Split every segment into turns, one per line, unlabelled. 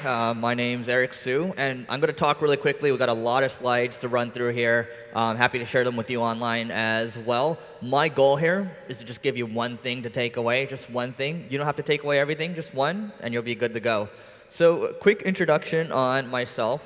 My name's Eric Sue, and I'm going to talk really quickly. We've got a lot of slides to run through here. I'm happy to share them with you online as well. My goal here is to just give you one thing to take away, just one thing. You don't have to take away everything, just one, and you'll be good to go. So, a quick introduction on myself.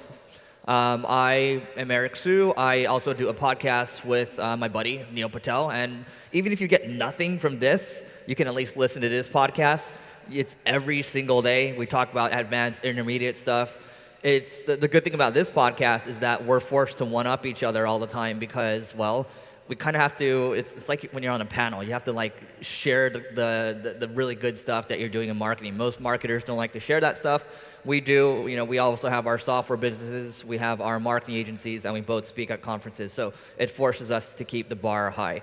I am Eric Sue. I also do a podcast with my buddy, Neil Patel, and even if you get nothing from this, you can at least listen to this podcast. It's every single day. We talk about advanced, intermediate stuff. It's the good thing about this podcast is that we're forced to one-up each other all the time because, well, we kind of have to. It's like when you're on a panel. You have to like share the really good stuff that you're doing in marketing. Most marketers don't like to share that stuff. We do. We also have our software businesses. We have our marketing agencies, and we both speak at conferences. So it forces us to keep the bar high.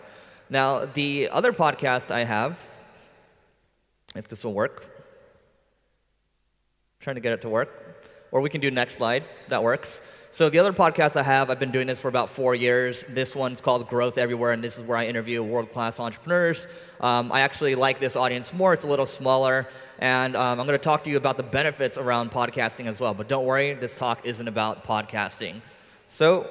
Now, the other podcast I have, if this will work. Trying to get it to work. Or we can do next slide. That works. So the other podcast I have, I've been doing this for about 4 years. This one's called Growth Everywhere, and this is where I interview world-class entrepreneurs. I actually like this audience more. It's a little smaller. And I'm going to talk to you about the benefits around podcasting as well. But don't worry, this talk isn't about podcasting. So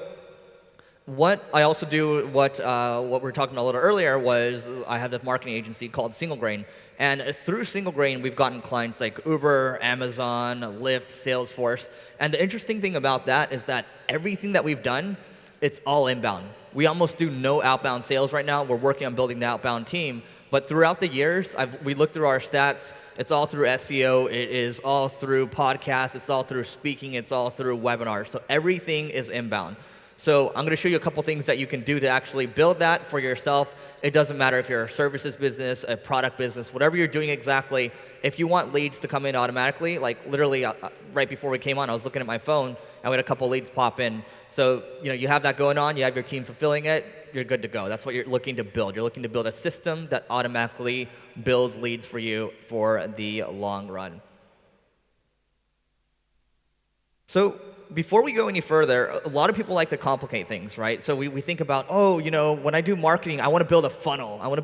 what I also do, what we were talking about a little earlier, was I have this marketing agency called Single Grain. And through Single Grain, we've gotten clients like Uber, Amazon, Lyft, Salesforce. And the interesting thing about that is that everything that we've done, it's all inbound. We almost do no outbound sales right now. We're working on building the outbound team. But throughout the years, we looked through our stats. It's all through SEO. It is all through podcasts. It's all through speaking. It's all through webinars. So everything is inbound. So I'm going to show you a couple things that you can do to actually build that for yourself. It doesn't matter if you're a services business, a product business, whatever you're doing exactly. If you want leads to come in automatically, like literally right before we came on, I was looking at my phone and we had a couple leads pop in. So you have that going on. You have your team fulfilling it. You're good to go. That's what you're looking to build. You're looking to build a system that automatically builds leads for you for the long run. So before we go any further, a lot of people like to complicate things, right? So we think about, when I do marketing, I want to build a funnel. I'm going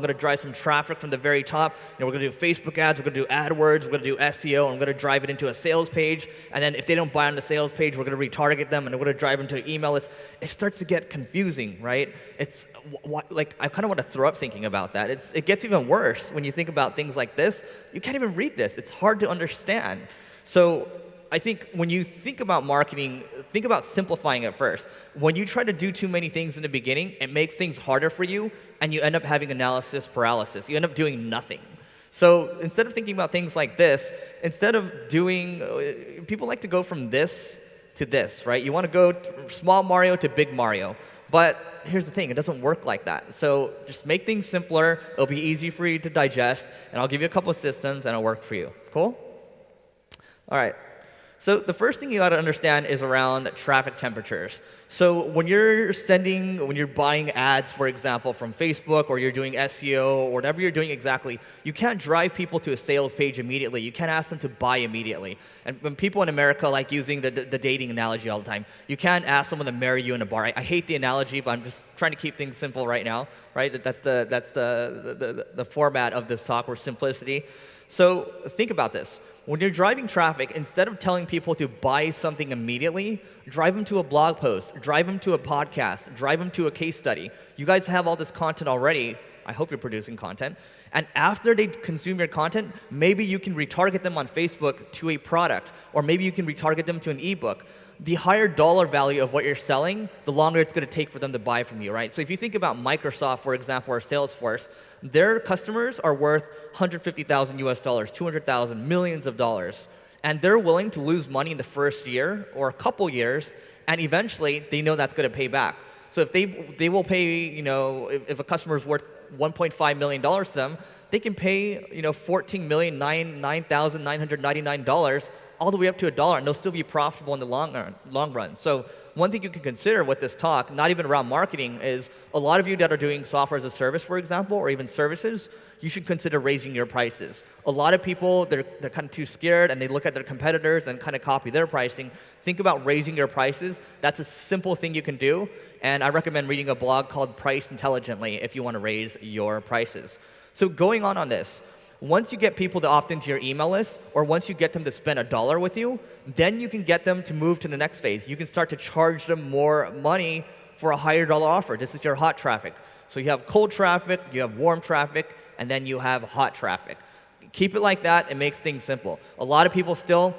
to drive some traffic from the very top. We're going to do Facebook ads. We're going to do AdWords. We're going to do SEO. I'm going to drive it into a sales page. And then if they don't buy on the sales page, we're going to retarget them, and we're going to drive them to an email list. It starts to get confusing, right? It's like I kind of want to throw up thinking about that. It gets even worse when you think about things like this. You can't even read this. It's hard to understand. So I think when you think about marketing, think about simplifying it first. When you try to do too many things in the beginning, it makes things harder for you, and you end up having analysis paralysis. You end up doing nothing. So instead of thinking about things like this, instead of doing, people like to go from this to this, right? You want to go small Mario to big Mario. But here's the thing, it doesn't work like that. So just make things simpler. It'll be easy for you to digest, and I'll give you a couple of systems, and it'll work for you. Cool? All right. So the first thing you got to understand is around traffic temperatures. So when you're buying ads, for example, from Facebook, or you're doing SEO, or whatever you're doing exactly, you can't drive people to a sales page immediately. You can't ask them to buy immediately. And when people in America like using the dating analogy all the time, you can't ask someone to marry you in a bar. I hate the analogy, but I'm just trying to keep things simple right now, right? That's the format of this talk, or simplicity. So think about this. When you're driving traffic, instead of telling people to buy something immediately, drive them to a blog post, drive them to a podcast, drive them to a case study. You guys have all this content already. I hope you're producing content. And after they consume your content, maybe you can retarget them on Facebook to a product, or maybe you can retarget them to an ebook. The higher dollar value of what you're selling, the longer it's going to take for them to buy from you, right? So if you think about Microsoft, for example, or Salesforce, their customers are worth $150,000 US, $200,000, millions of dollars. And they're willing to lose money in the first year or a couple years, and eventually they know that's going to pay back. So if they will pay, if a customer is worth $1.5 million to them, they can pay, $14,009,999 all the way up to $1, and they'll still be profitable in the long run. So one thing you can consider with this talk, not even around marketing, is a lot of you that are doing software as a service, for example, or even services, you should consider raising your prices. A lot of people, they're kind of too scared, and they look at their competitors and kind of copy their pricing. Think about raising your prices. That's a simple thing you can do, and I recommend reading a blog called Price Intelligently if you want to raise your prices. So going on this, Once you get people to opt into your email list, or once you get them to spend $1 with you, then you can get them to move to the next phase. You can start to charge them more money for a higher dollar offer. This is your hot traffic. So you have cold traffic, you have warm traffic, and then you have hot traffic. Keep it like that. It makes things simple. A lot of people still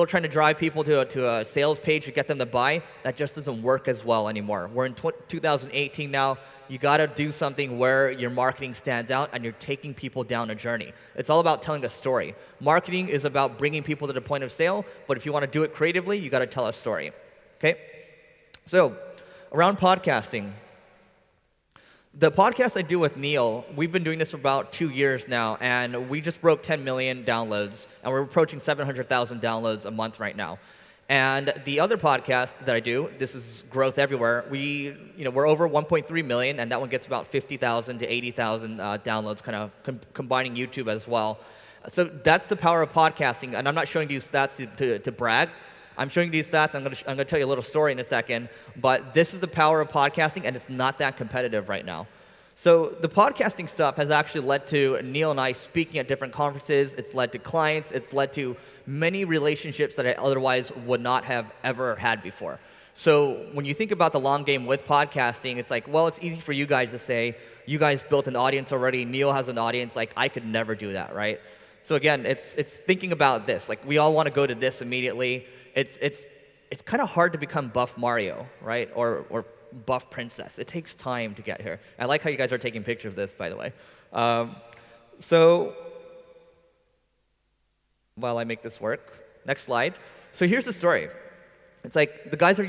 trying to drive people to a sales page to get them to buy. That just doesn't work as well anymore. We're in 2018 now. You got to do something where your marketing stands out and you're taking people down a journey. It's all about telling a story. Marketing is about bringing people to the point of sale, but if you want to do it creatively, you got to tell a story. Okay? So, around podcasting. The podcast I do with Neil, we've been doing this for about 2 years now, and we just broke 10 million downloads, and we're approaching 700,000 downloads a month right now. And the other podcast that I do, this is Growth Everywhere, we're over 1.3 million, and that one gets about 50,000 to 80,000 downloads, kind of combining YouTube as well. So that's the power of podcasting, and I'm not showing these stats to brag. I'm showing you these stats. I'm going to tell you a little story in a second, but this is the power of podcasting, and it's not that competitive right now. So the podcasting stuff has actually led to Neil and I speaking at different conferences. It's led to clients. It's led to many relationships that I otherwise would not have ever had before. So when you think about the long game with podcasting, it's like, well, it's easy for you guys to say, you guys built an audience already. Neil has an audience. Like, I could never do that, right? So again, it's thinking about this. Like, we all want to go to this immediately. It's kind of hard to become buff Mario, right? Or buff princess. It takes time to get here. I like how you guys are taking pictures of this, by the way. So while I make this work, next slide. So here's the story. It's like the guys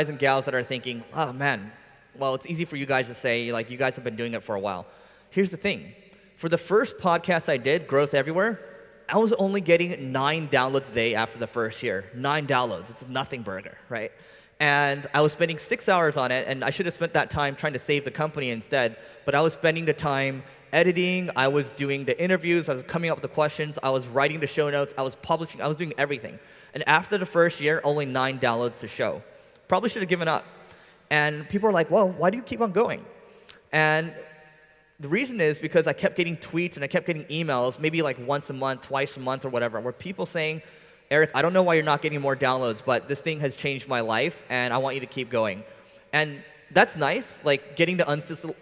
and gals that are thinking, oh man, well, it's easy for you guys to say, like, you guys have been doing it for a while. Here's the thing. For the first podcast I did, Growth Everywhere, I was only getting 9 downloads a day after the first year. 9 downloads. It's a nothing burger, right? And I was spending 6 hours on it, and I should have spent that time trying to save the company instead, but I was spending the time editing, I was doing the interviews, I was coming up with the questions, I was writing the show notes, I was publishing, I was doing everything. And after the first year, only 9 downloads to show. Probably should have given up. And people are like, well, why do you keep on going? And the reason is because I kept getting tweets and I kept getting emails, maybe like once a month, twice a month or whatever, where people saying, Eric, I don't know why you're not getting more downloads, but this thing has changed my life and I want you to keep going. And that's nice, like getting the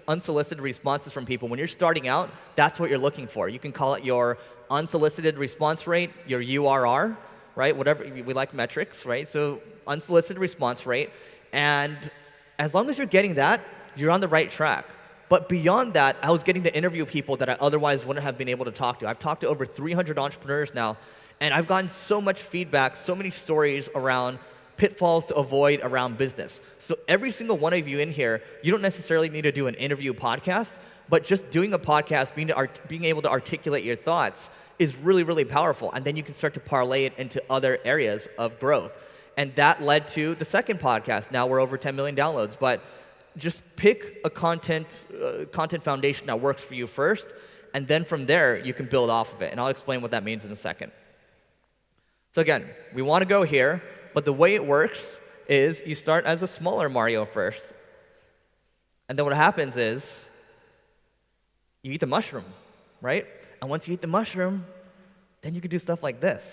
unsolicited responses from people. When you're starting out, that's what you're looking for. You can call it your unsolicited response rate, your URR, right? Whatever, we like metrics, right? So unsolicited response rate. And as long as you're getting that, you're on the right track. But beyond that, I was getting to interview people that I otherwise wouldn't have been able to talk to. I've talked to over 300 entrepreneurs now, and I've gotten so much feedback, so many stories around pitfalls to avoid around business. So every single one of you in here, you don't necessarily need to do an interview podcast, but just doing a podcast, being able to articulate your thoughts is really, really powerful. And then you can start to parlay it into other areas of growth. And that led to the second podcast. Now we're over 10 million downloads, but just pick a content foundation that works for you first, and then from there, you can build off of it. And I'll explain what that means in a second. So again, we want to go here, but the way it works is you start as a smaller Mario first. And then what happens is you eat the mushroom, right? And once you eat the mushroom, then you can do stuff like this.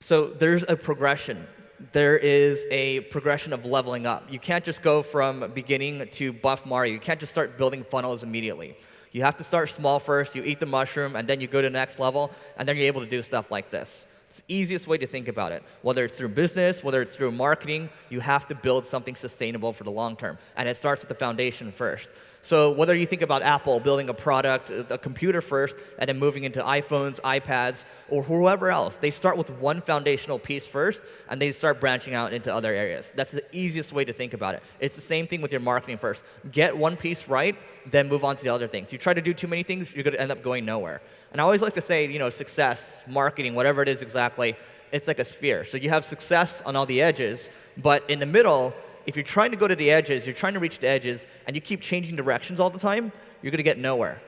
So there's a progression. There is a progression of leveling up. You can't just go from beginning to buff Mario. You can't just start building funnels immediately. You have to start small first, you eat the mushroom, and then you go to the next level, and then you're able to do stuff like this. It's the easiest way to think about it. Whether it's through business, whether it's through marketing, you have to build something sustainable for the long term. And it starts with the foundation first. So whether you think about Apple building a product, a computer first, and then moving into iPhones, iPads, or whoever else, they start with one foundational piece first, and they start branching out into other areas. That's the easiest way to think about it. It's the same thing with your marketing first. Get one piece right, then move on to the other things. You try to do too many things, you're going to end up going nowhere. And I always like to say, success, marketing, whatever it is exactly, it's like a sphere. So you have success on all the edges, but in the middle, if you're trying to go to the edges, you're trying to reach the edges, and you keep changing directions all the time, you're going to get nowhere,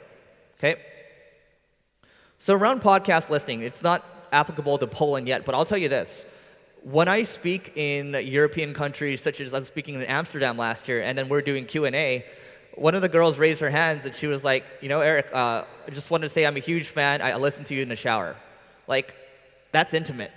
okay? So around podcast listening, it's not applicable to Poland yet, but I'll tell you this. When I speak in European countries, such as I was speaking in Amsterdam last year, and then we're doing Q&A, one of the girls raised her hands and she was like, Eric, I just wanted to say I'm a huge fan. I listen to you in the shower. Like, that's intimate.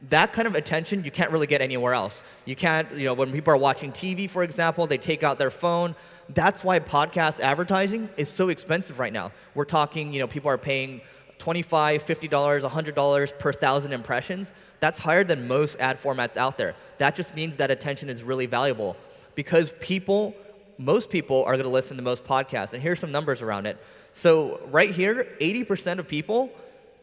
That kind of attention you can't really get anywhere else. You can't, when people are watching TV, for example, they take out their phone. That's why podcast advertising is so expensive right now. We're talking, people are paying $25, $50, $100 per 1,000 impressions. That's higher than most ad formats out there. That just means that attention is really valuable because most people are going to listen to most podcasts. And here's some numbers around it. So right here, 80% of people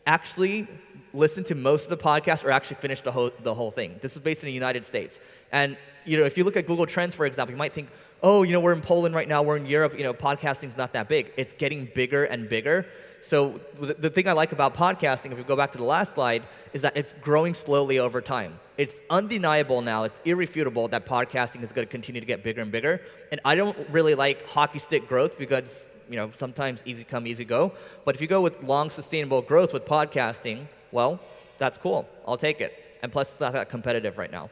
actually listen to most of the podcasts or actually finish the whole thing. This is based in the United States. And if you look at Google Trends, for example, you might think, oh, we're in Poland right now, we're in Europe, podcasting's not that big. It's getting bigger and bigger. So the thing I like about podcasting, if we go back to the last slide, is that it's growing slowly over time. It's undeniable now, it's irrefutable that podcasting is going to continue to get bigger and bigger. And I don't really like hockey stick growth because sometimes easy come, easy go. But if you go with long, sustainable growth with podcasting, well, that's cool. I'll take it. And plus, it's not that competitive right now.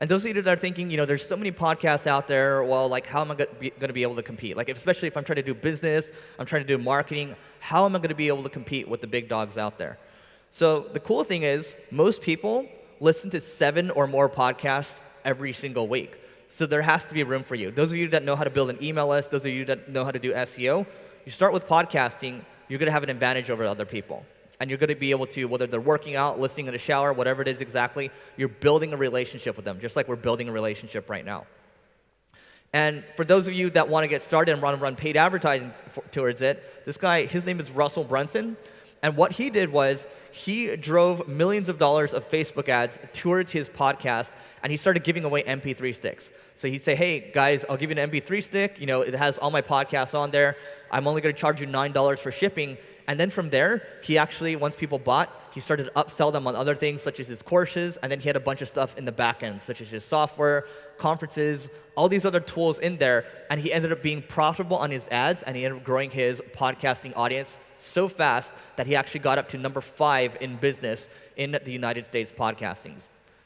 And those of you that are thinking, there's so many podcasts out there, well, like, how am I going to be able to compete? Like, especially if I'm trying to do business, I'm trying to do marketing, how am I going to be able to compete with the big dogs out there? So the cool thing is, most people listen to 7 or more podcasts every single week. So there has to be room for you. Those of you that know how to build an email list, those of you that know how to do SEO, you start with podcasting, you're going to have an advantage over other people. And you're going to be able to, whether they're working out, listening in the shower, whatever it is exactly, you're building a relationship with them, just like we're building a relationship right now. And for those of you that want to get started and want to run paid advertising towards it, this guy, his name is Russell Brunson. And what he did was he drove millions of dollars of Facebook ads towards his podcast, and he started giving away MP3 sticks. So he'd say, hey, guys, I'll give you an MP3 stick. It has all my podcasts on there. I'm only going to charge you $9 for shipping. And then from there, he actually, once people bought, he started to upsell them on other things, such as his courses, and then he had a bunch of stuff in the back end, such as his software, conferences, all these other tools in there, and he ended up being profitable on his ads, and he ended up growing his podcasting audience so fast that he actually got up to number 5 in business in the United States podcasting.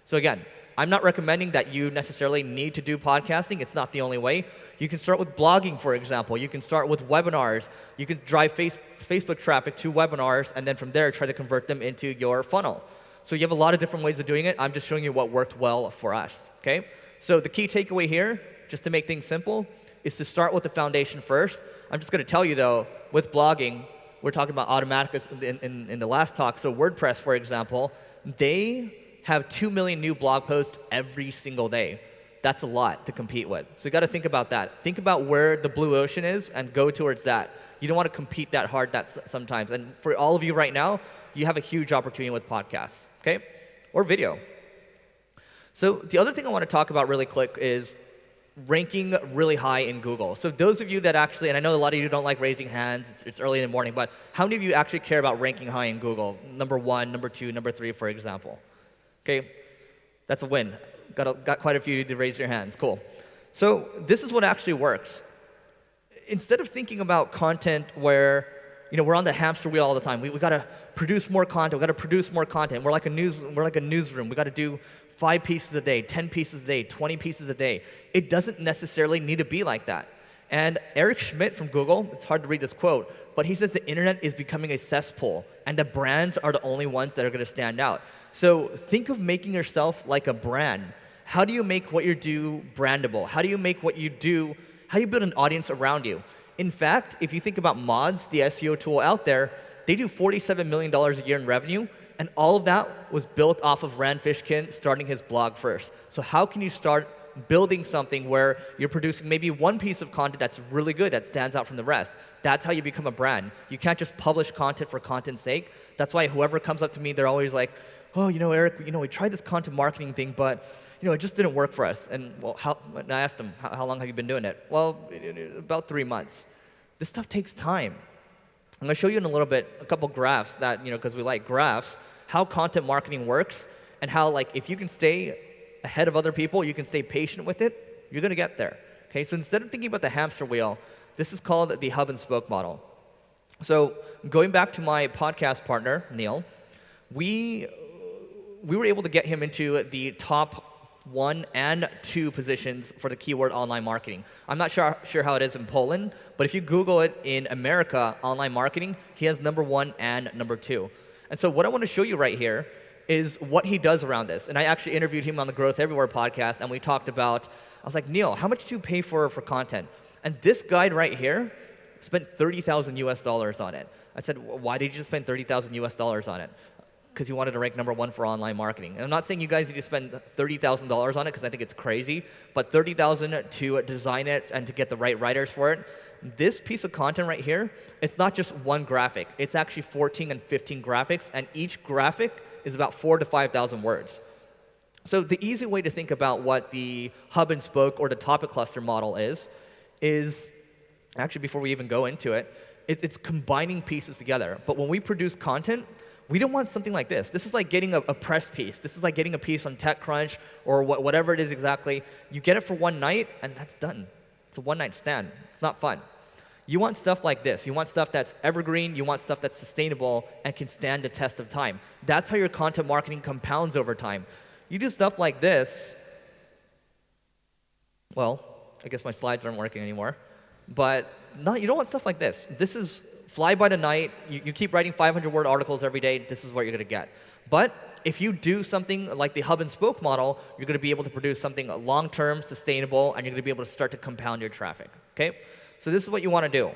So again, I'm not recommending that you necessarily need to do podcasting. It's not the only way. You can start with blogging, for example. You can start with webinars. You can drive Facebook traffic to webinars, and then from there, try to convert them into your funnel. So you have a lot of different ways of doing it. I'm just showing you what worked well for us, okay? So the key takeaway here, just to make things simple, is to start with the foundation first. I'm just going to tell you, though, with blogging, we're talking about Automatica in the last talk. So WordPress, for example, they have 2 million new blog posts every single day. That's a lot to compete with. So you got to think about that. Think about where the blue ocean is and go towards that. You don't want to compete that hard sometimes. And for all of you right now, you have a huge opportunity with podcasts, okay? Or video. So the other thing I want to talk about really quick is ranking really high in Google. So those of you that actually, and I know a lot of you don't like raising hands, it's early in the morning, but how many of you actually care about ranking high in Google? Number 1, number 2, number 3, for example. Okay, that's a win. Got quite a few to raise your hands. Cool. So this is what actually works. Instead of thinking about content where we're on the hamster wheel all the time, we got to produce more content. We got to produce more content. We're like a newsroom. We got to do 5 pieces a day, 10 pieces a day, 20 pieces a day. It doesn't necessarily need to be like that. And Eric Schmidt from Google, it's hard to read this quote, but he says the internet is becoming a cesspool, and the brands are the only ones that are going to stand out. So think of making yourself like a brand. How do you make what you do brandable? How do you make what you do, how do you build an audience around you? In fact, if you think about Mods, the SEO tool out there, they do $47 million a year in revenue, and all of that was built off of Rand Fishkin starting his blog first. So how can you start building something where you're producing maybe one piece of content that's really good, that stands out from the rest? That's how you become a brand. You can't just publish content for content's sake. That's why whoever comes up to me, they're always like, oh, Eric, we tried this content marketing thing, but it just didn't work for us. And and I asked them, how long have you been doing it? Well, about 3 months. This stuff takes time. I'm going to show you in a little bit a couple graphs that, because we like graphs, how content marketing works, and how, if you can stay ahead of other people, you can stay patient with it, you're going to get there. Okay, so instead of thinking about the hamster wheel, this is called the hub and spoke model. So going back to my podcast partner, Neil, we were able to get him into the top 1 and 2 positions for the keyword online marketing. I'm not sure how it is in Poland, but if you Google it in America, online marketing, he has number 1 and number 2. And so what I want to show you right here is what he does around this. And I actually interviewed him on the Growth Everywhere podcast, and we talked about, I was like, Neil, how much do you pay for content? And this guide right here spent $30,000 on it. I said, why did you spend $30,000 on it? Because he wanted to rank number 1 for online marketing. And I'm not saying you guys need to spend $30,000 on it because I think it's crazy, but $30,000 to design it and to get the right writers for it. This piece of content right here, it's not just one graphic. It's actually 14 and 15 graphics, and each graphic is about 4,000 to 5,000 words. So the easy way to think about what the hub and spoke or the topic cluster model is actually, before we even go into it, it's combining pieces together. But when we produce content, we don't want something like this. This is like getting a press piece. This is like getting a piece on TechCrunch or whatever it is exactly. You get it for one night, and that's done. It's a one-night stand. It's not fun. You want stuff like this. You want stuff that's evergreen. You want stuff that's sustainable and can stand the test of time. That's how your content marketing compounds over time. You do stuff like this. Well, I guess my slides aren't working anymore. But you don't want stuff like this. This is fly by the night. You keep writing 500-word articles every day. This is what you're going to get. But if you do something like the hub and spoke model, you're going to be able to produce something long-term, sustainable, and you're going to be able to start to compound your traffic. Okay? So this is what you want to do.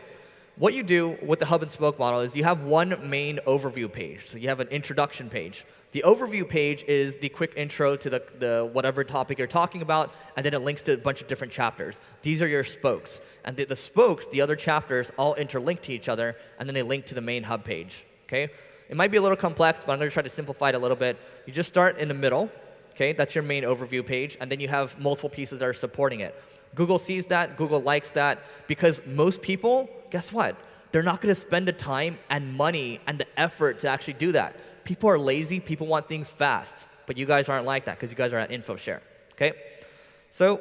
What you do with the hub and spoke model is you have one main overview page. So you have an introduction page. The overview page is the quick intro to the whatever topic you're talking about, and then it links to a bunch of different chapters. These are your spokes. And the spokes, the other chapters, all interlink to each other, and then they link to the main hub page. Okay? It might be a little complex, but I'm going to try to simplify it a little bit. You just start in the middle. Okay? That's your main overview page, and then you have multiple pieces that are supporting it. Google sees that, Google likes that, because most people, guess what? They're not going to spend the time and money and the effort to actually do that. People are lazy, people want things fast, but you guys aren't like that because you guys are at Infoshare, okay? So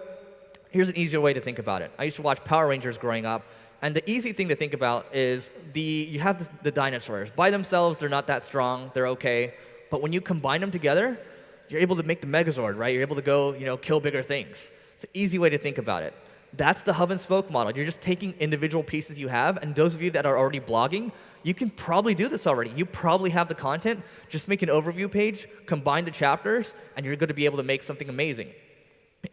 here's an easier way to think about it. I used to watch Power Rangers growing up, and the easy thing to think about is you have the dinosaurs. By themselves, they're not that strong, they're okay, but when you combine them together, you're able to make the Megazord, right? You're able to go, kill bigger things. It's an easy way to think about it. That's the hub and spoke model. You're just taking individual pieces you have, and those of you that are already blogging, you can probably do this already. You probably have the content. Just make an overview page, combine the chapters, and you're going to be able to make something amazing.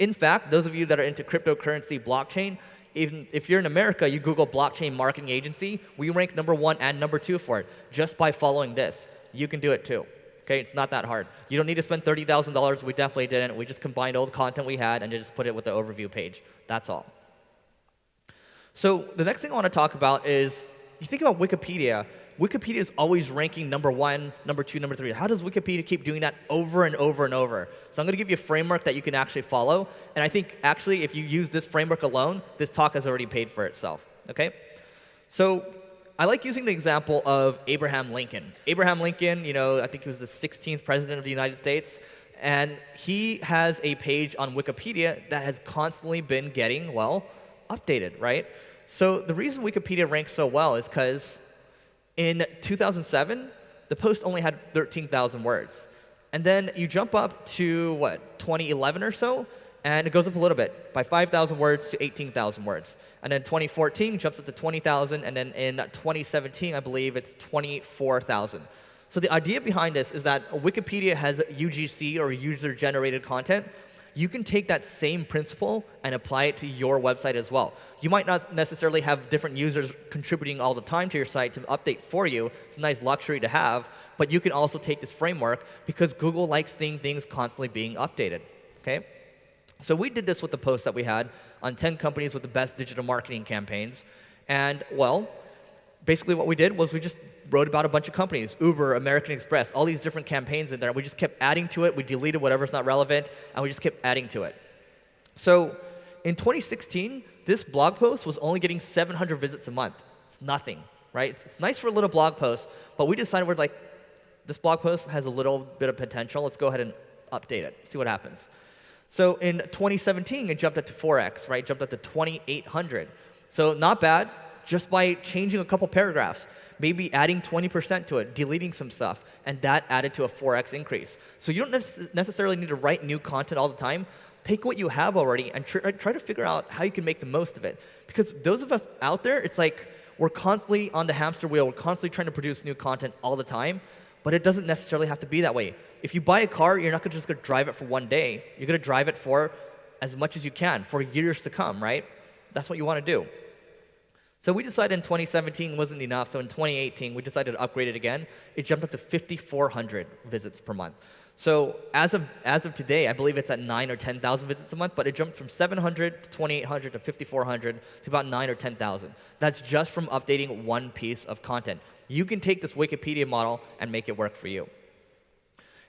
In fact, those of you that are into cryptocurrency, blockchain, even if you're in America, you Google blockchain marketing agency, we rank number 1 and number 2 for it just by following this. You can do it too. Okay, it's not that hard. You don't need to spend $30,000. We definitely didn't. We just combined all the content we had and just put it with the overview page. That's all. So the next thing I want to talk about is, you think about Wikipedia. Wikipedia is always ranking number 1, number 2, number 3. How does Wikipedia keep doing that over and over and over? So I'm going to give you a framework that you can actually follow. And I think, actually, if you use this framework alone, this talk has already paid for itself. Okay? So I like using the example of Abraham Lincoln. Abraham Lincoln, I think he was the 16th president of the United States, and he has a page on Wikipedia that has constantly been getting, updated, right? So the reason Wikipedia ranks so well is because in 2007, the post only had 13,000 words. And then you jump up to, 2011 or so, and it goes up a little bit, by 5,000 words to 18,000 words. And then 2014 jumps up to 20,000, and then in 2017, I believe it's 24,000. So the idea behind this is that Wikipedia has UGC, or user-generated content. You can take that same principle and apply it to your website as well. You might not necessarily have different users contributing all the time to your site to update for you. It's a nice luxury to have, but you can also take this framework because Google likes seeing things constantly being updated, okay? So we did this with the post that we had on 10 companies with the best digital marketing campaigns. And, basically what we did was we just wrote about a bunch of companies, Uber, American Express, all these different campaigns in there. We just kept adding to it. We deleted whatever's not relevant, and we just kept adding to it. So in 2016, this blog post was only getting 700 visits a month. It's nothing, right? It's nice for a little blog post, but we decided we're like, this blog post has a little bit of potential. Let's go ahead and update it, see what happens. So in 2017, it jumped up to 4x, right? Jumped up to 2,800. So not bad, just by changing a couple paragraphs, maybe adding 20% to it, deleting some stuff, and that added to a 4x increase. So you don't necessarily need to write new content all the time. Take what you have already and try to figure out how you can make the most of it. Because those of us out there, it's like we're constantly on the hamster wheel. We're constantly trying to produce new content all the time, but it doesn't necessarily have to be that way. If you buy a car, you're not just going to drive it for one day. You're going to drive it for as much as you can, for years to come, right? That's what you want to do. So we decided in 2017 wasn't enough, so in 2018 we decided to upgrade it again. It jumped up to 5,400 visits per month. So as of today, I believe it's at 9 or 10,000 visits a month, but it jumped from 700 to 2,800 to 5,400 to about 9 or 10,000. That's just from updating one piece of content. You can take this Wikipedia model and make it work for you.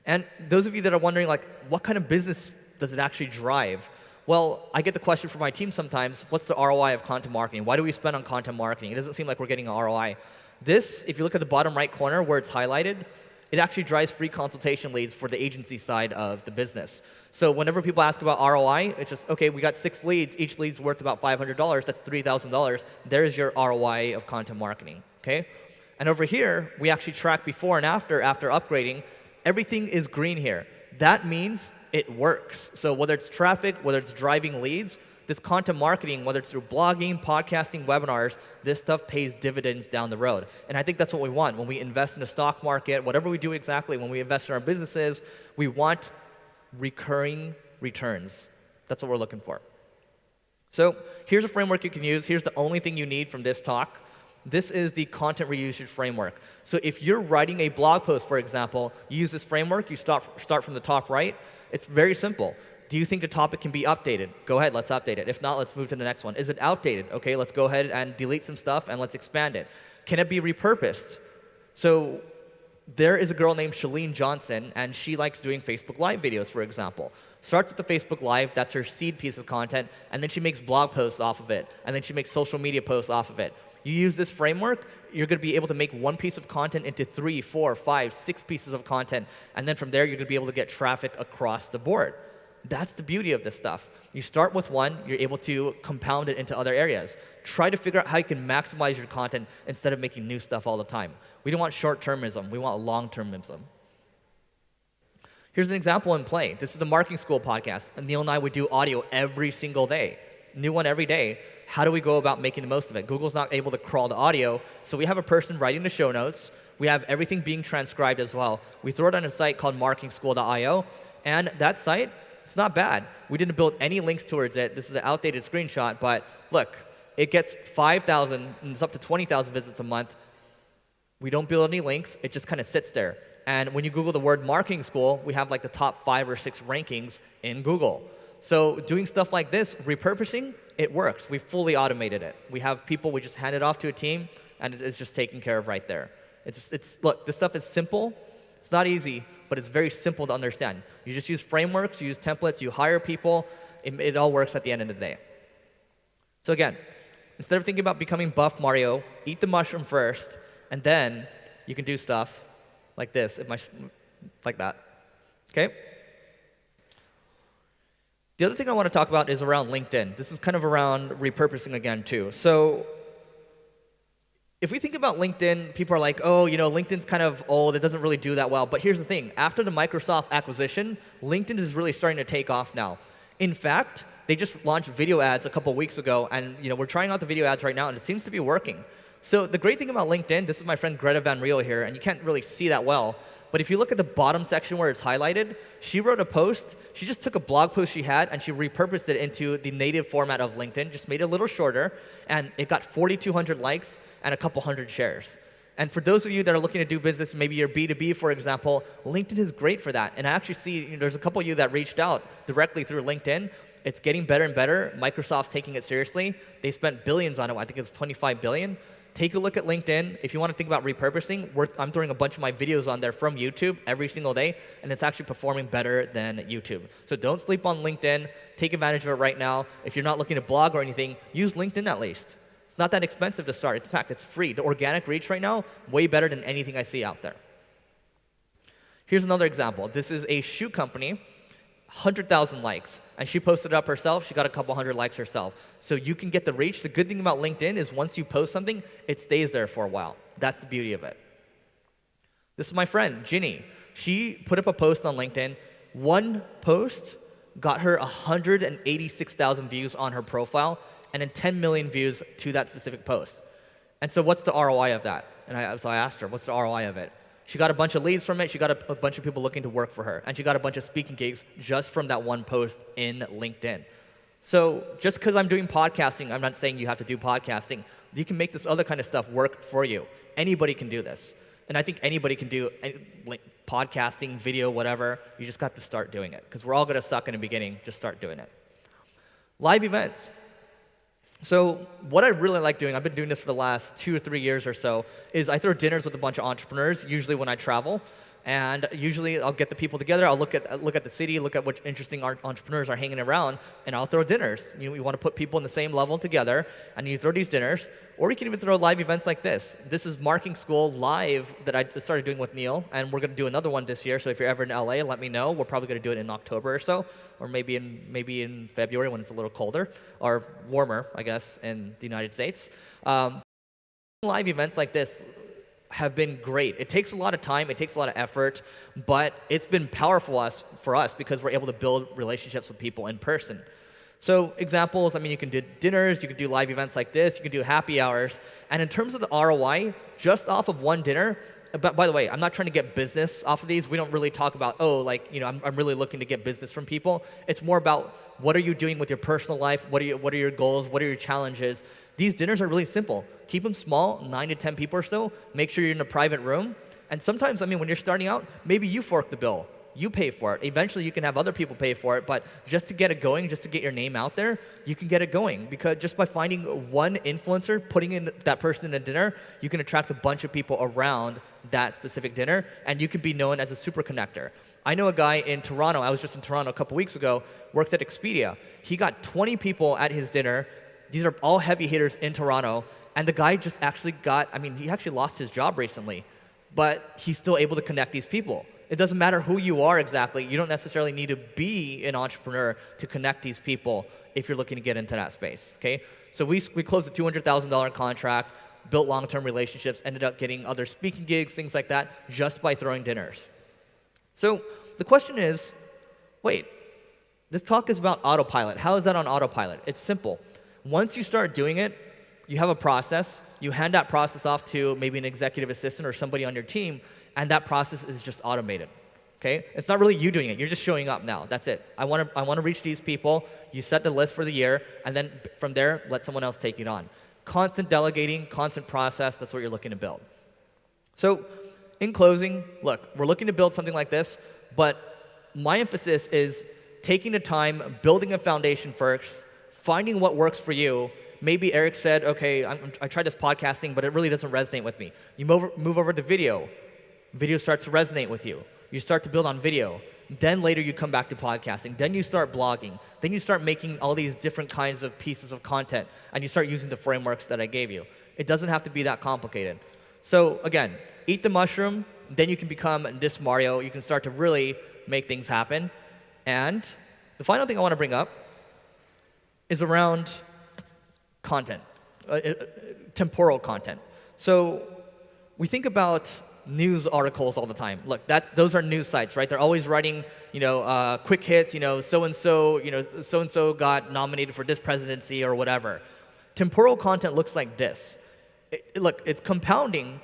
And those of you that are wondering, like, what kind of business does it actually drive? Well, I get the question from my team sometimes, what's the ROI of content marketing? Why do we spend on content marketing? It doesn't seem like we're getting an ROI. This, if you look at the bottom right corner where it's highlighted, it actually drives free consultation leads for the agency side of the business. So whenever people ask about ROI, it's just, okay, we got 6 leads. Each lead's worth about $500. That's $3,000. There's your ROI of content marketing, okay? And over here, we actually track before and after upgrading. Everything is green here. That means it works. So whether it's traffic, whether it's driving leads, this content marketing, whether it's through blogging, podcasting, webinars, this stuff pays dividends down the road. And I think that's what we want. When we invest in the stock market, whatever we do exactly, when we invest in our businesses, we want recurring returns. That's what we're looking for. So here's a framework you can use. Here's the only thing you need from this talk. This is the content reusage framework. So if you're writing a blog post, for example, you use this framework. You start from the top right. It's very simple. Do you think the topic can be updated? Go ahead, let's update it. If not, let's move to the next one. Is it outdated? Okay, let's go ahead and delete some stuff and let's expand it. Can it be repurposed? So there is a girl named Shalene Johnson, and she likes doing Facebook Live videos, for example. Starts with the Facebook Live, that's her seed piece of content, and then she makes blog posts off of it, and then she makes social media posts off of it. You use this framework, you're going to be able to make one piece of content into 3, 4, 5, 6 pieces of content, and then from there you're going to be able to get traffic across the board. That's the beauty of this stuff. You start with one, you're able to compound it into other areas. Try to figure out how you can maximize your content instead of making new stuff all the time. We don't want short-termism, we want long-termism. Here's an example in play. This is the Marketing School podcast, and Neil and I would do audio every single day. New one every day. How do we go about making the most of it? Google's not able to crawl the audio, so we have a person writing the show notes. We have everything being transcribed as well. We throw it on a site called marketingschool.io, and that site, it's not bad. We didn't build any links towards it. This is an outdated screenshot, but look, it gets 5,000, and it's up to 20,000 visits a month. We don't build any links. It just kind of sits there. And when you Google the word marketing school, we have like the top 5 or 6 rankings in Google. So doing stuff like this, repurposing, it works. We fully automated it. We have people, we just hand it off to a team, and it's just taken care of right there. Look, this stuff is simple. It's not easy, but it's very simple to understand. You just use frameworks, you use templates, you hire people. It all works at the end of the day. So again, instead of thinking about becoming buff Mario, eat the mushroom first, and then you can do stuff like this, like that. Okay? The other thing I want to talk about is around LinkedIn. This is kind of around repurposing again, too. So if we think about LinkedIn, people are like, oh, you know, LinkedIn's kind of old. It doesn't really do that well. But here's the thing. After the Microsoft acquisition, LinkedIn is really starting to take off now. In fact, they just launched video ads a couple weeks ago, and we're trying out the video ads right now, and it seems to be working. So the great thing about LinkedIn, this is my friend Greta Van Riel here, and you can't really see that well, but if you look at the bottom section where it's highlighted, she wrote a post. She just took a blog post she had, and she repurposed it into the native format of LinkedIn, just made it a little shorter, and it got 4,200 likes and a couple hundred shares. And for those of you that are looking to do business, maybe you're B2B, for example, LinkedIn is great for that. And I actually see there's a couple of you that reached out directly through LinkedIn. It's getting better and better. Microsoft's taking it seriously. They spent billions on it. I think it's $25 billion. Take a look at LinkedIn. If you want to think about repurposing, I'm throwing a bunch of my videos on there from YouTube every single day, and it's actually performing better than YouTube. So don't sleep on LinkedIn. Take advantage of it right now. If you're not looking to blog or anything, use LinkedIn at least. It's not that expensive to start. In fact, it's free. The organic reach right now, way better than anything I see out there. Here's another example. This is a shoe company. 100,000 likes. And she posted it up herself. She got a couple hundred likes herself. So you can get the reach. The good thing about LinkedIn is once you post something, it stays there for a while. That's the beauty of it. This is my friend, Ginny. She put up a post on LinkedIn. One post got her 186,000 views on her profile and then 10 million views to that specific post. And so what's the ROI of that? And so I asked her, what's the ROI of it? She got a bunch of leads from it. She got a bunch of people looking to work for her. And she got a bunch of speaking gigs just from that one post in LinkedIn. So just because I'm doing podcasting, I'm not saying you have to do podcasting. You can make this other kind of stuff work for you. Anybody can do this. And I think anybody can do podcasting, video, whatever. You just got to start doing it. Because we're all going to suck in the beginning. Just start doing it. Live events. So what I really like doing, I've been doing this for the last 2 or 3 years or so, is I throw dinners with a bunch of entrepreneurs, usually when I travel. And usually I'll get the people together, I'll look at the city, look at what interesting entrepreneurs are hanging around, and I'll throw dinners. You want to put people in the same level together, and you throw these dinners. Or you can even throw live events like this. This is Marketing School Live that I started doing with Neil, and we're going to do another one this year. So if you're ever in LA, let me know. We're probably going to do it in October or so, or maybe in February when it's a little colder, or warmer, I guess, in the United States. Live events like this have been great. It takes a lot of time, it takes a lot of effort, but it's been powerful for us because we're able to build relationships with people in person. So examples, I mean, you can do dinners, you can do live events like this, you can do happy hours, and in terms of the ROI, just off of one dinner, but by the way, I'm not trying to get business off of these. We don't really talk about, I'm really looking to get business from people. It's more about what are you doing with your personal life, what are your goals, what are your challenges. These dinners are really simple. Keep them small, 9 to 10 people or so. Make sure you're in a private room. And sometimes, when you're starting out, maybe you fork the bill. You pay for it. Eventually, you can have other people pay for it, but just to get it going, just to get your name out there, you can get it going. Because just by finding one influencer, putting in that person in a dinner, you can attract a bunch of people around that specific dinner, and you can be known as a super connector. I know a guy in Toronto, I was just in Toronto a couple weeks ago, worked at Expedia. He got 20 people at his dinner. These are all heavy hitters in Toronto, and the guy just actually he actually lost his job recently, but he's still able to connect these people. It doesn't matter who you are exactly. You don't necessarily need to be an entrepreneur to connect these people if you're looking to get into that space, okay? So we closed a $200,000 contract, built long-term relationships, ended up getting other speaking gigs, things like that, just by throwing dinners. So the question is, wait, this talk is about autopilot. How is that on autopilot? It's simple. Once you start doing it, you have a process. You hand that process off to maybe an executive assistant or somebody on your team, and that process is just automated. Okay? It's not really you doing it. You're just showing up now. That's it. I want to reach these people. You set the list for the year, and then from there, let someone else take it on. Constant delegating, constant process. That's what you're looking to build. So, in closing, look, we're looking to build something like this, but my emphasis is taking the time, building a foundation first, finding what works for you. Maybe Eric said, okay, I tried this podcasting, but it really doesn't resonate with me. You move over to video. Video starts to resonate with you. You start to build on video. Then later you come back to podcasting. Then you start blogging. Then you start making all these different kinds of pieces of content, and you start using the frameworks that I gave you. It doesn't have to be that complicated. So again, eat the mushroom, then you can become this Mario. You can start to really make things happen. And the final thing I want to bring up is around content, temporal content. So we think about news articles all the time. Look, those are news sites, right? They're always writing, quick hits, so-and-so got nominated for this presidency or whatever. Temporal content looks like this. Look, it's compounding,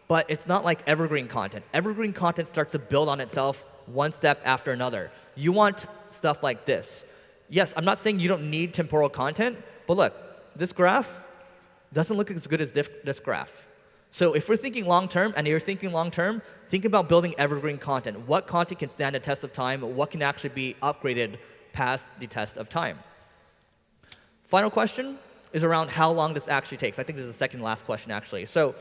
but it's not like evergreen content. Evergreen content starts to build on itself one step after another. You want stuff like this. Yes, I'm not saying you don't need temporal content, but look, this graph doesn't look as good as this graph. So if we're thinking long-term, and you're thinking long-term, think about building evergreen content. What content can stand the test of time? What can actually be upgraded past the test of time? Final question is around how long this actually takes. I think this is the second last question, actually. So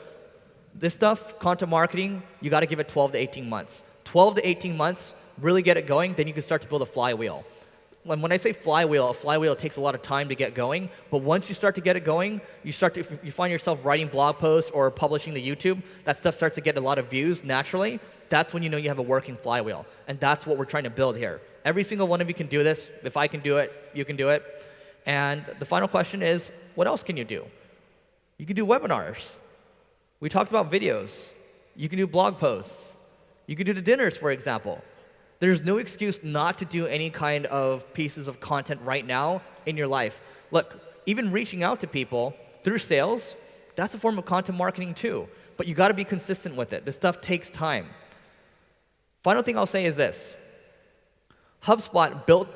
this stuff, content marketing, you got to give it 12 to 18 months. 12 to 18 months, really get it going, then you can start to build a flywheel. When I say flywheel, a flywheel takes a lot of time to get going, but once you start to get it going, if you find yourself writing blog posts or publishing to YouTube, that stuff starts to get a lot of views naturally. That's when you know you have a working flywheel, and that's what we're trying to build here. Every single one of you can do this. If I can do it, you can do it. And the final question is, what else can you do? You can do webinars. We talked about videos. You can do blog posts. You can do the dinners, for example. There's no excuse not to do any kind of pieces of content right now in your life. Look, even reaching out to people through sales, that's a form of content marketing too. But you got to be consistent with it. This stuff takes time. Final thing I'll say is this. HubSpot built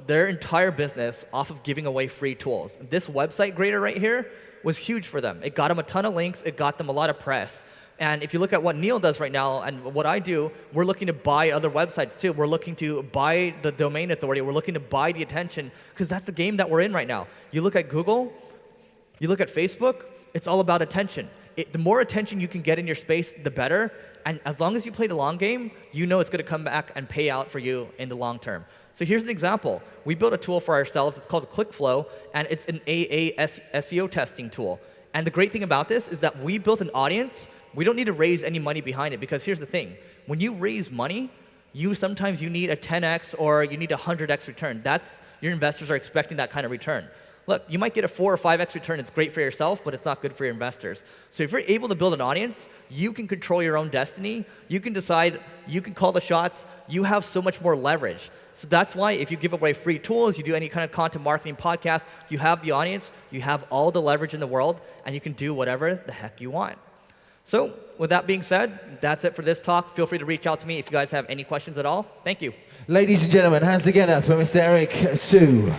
their entire business off of giving away free tools. This website grader right here was huge for them. It got them a ton of links. It got them a lot of press. And if you look at what Neil does right now and what I do, we're looking to buy other websites too. We're looking to buy the domain authority. We're looking to buy the attention because that's the game that we're in right now. You look at Google, you look at Facebook, it's all about attention. The more attention you can get in your space, the better. And as long as you play the long game, you know it's going to come back and pay out for you in the long term. So here's an example. We built a tool for ourselves. It's called ClickFlow, and it's an AA SEO testing tool. And the great thing about this is that we built an audience. We don't need to raise any money behind it because here's the thing. When you raise money, sometimes you need a 10x or you need a 100x return. Your investors are expecting that kind of return. Look, you might get a 4 or 5x return. It's great for yourself, but it's not good for your investors. So if you're able to build an audience, you can control your own destiny. You can decide. You can call the shots. You have so much more leverage. So that's why if you give away free tools, you do any kind of content marketing podcast, you have the audience, you have all the leverage in the world, and you can do whatever the heck you want. So with that being said, that's it for this talk. Feel free to reach out to me if you guys have any questions at all. Thank you.
Ladies and gentlemen, hands together for Mr. Eric Su.